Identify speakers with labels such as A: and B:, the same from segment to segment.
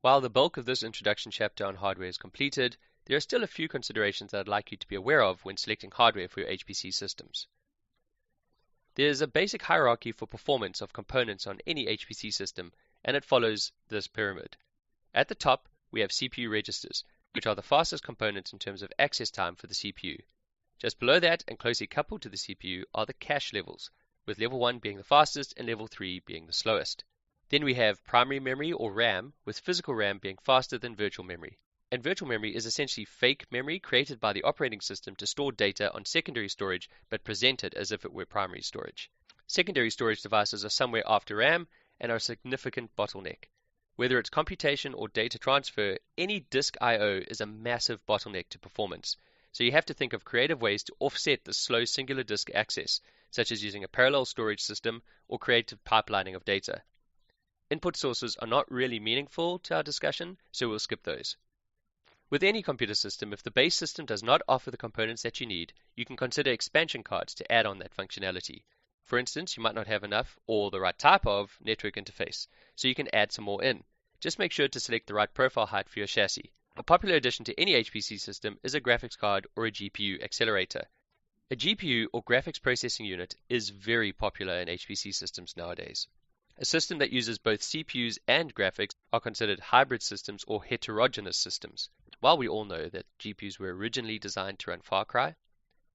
A: While the bulk of this introduction chapter on hardware is completed, there are still a few considerations that I'd like you to be aware of when selecting hardware for your HPC systems. There's a basic hierarchy for performance of components on any HPC system, and it follows this pyramid. At the top, we have CPU registers, which are the fastest components in terms of access time for the CPU. Just below that, and closely coupled to the CPU, are the cache levels, with level 1 being the fastest and level 3 being the slowest. Then we have primary memory or RAM, with physical RAM being faster than virtual memory. And virtual memory is essentially fake memory created by the operating system to store data on secondary storage but present it as if it were primary storage. Secondary storage devices are somewhere after RAM and are a significant bottleneck. Whether it's computation or data transfer, any disk I/O is a massive bottleneck to performance. So you have to think of creative ways to offset the slow singular disk access, such as using a parallel storage system or creative pipelining of data. Input sources are not really meaningful to our discussion, so we'll skip those. With any computer system, if the base system does not offer the components that you need, you can consider expansion cards to add on that functionality. For instance, you might not have enough or the right type of network interface, so you can add some more in. Just make sure to select the right profile height for your chassis. A popular addition to any HPC system is a graphics card or a GPU accelerator. A GPU or graphics processing unit is very popular in HPC systems nowadays. A system that uses both CPUs and graphics are considered hybrid systems or heterogeneous systems. While we all know that GPUs were originally designed to run Far Cry,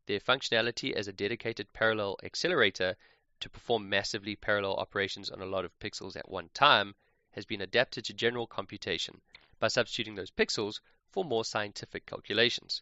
A: their functionality as a dedicated parallel accelerator to perform massively parallel operations on a lot of pixels at one time has been adapted to general computation by substituting those pixels for more scientific calculations.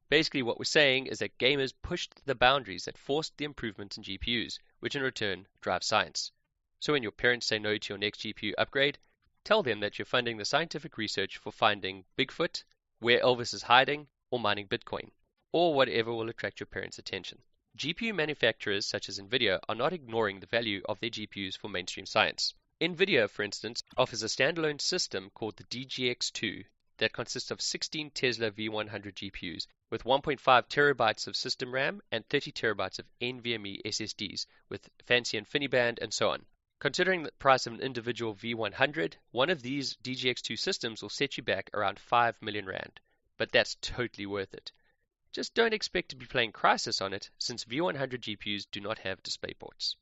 A: Basically what we're saying is that gamers pushed the boundaries that forced the improvement in GPUs, which in return drive science. So when your parents say no to your next GPU upgrade, tell them that you're funding the scientific research for finding Bigfoot, where Elvis is hiding, or mining Bitcoin, or whatever will attract your parents' attention. GPU manufacturers such as NVIDIA are not ignoring the value of their GPUs for mainstream science. NVIDIA, for instance, offers a standalone system called the DGX2 that consists of 16 Tesla V100 GPUs with 1.5 terabytes of system RAM and 30 terabytes of NVMe SSDs with fancy InfiniBand and so on. Considering the price of an individual V100, one of these DGX2 systems will set you back around 5 million Rand, but that's totally worth it. Just don't expect to be playing Crysis on it, since V100 GPUs do not have DisplayPorts.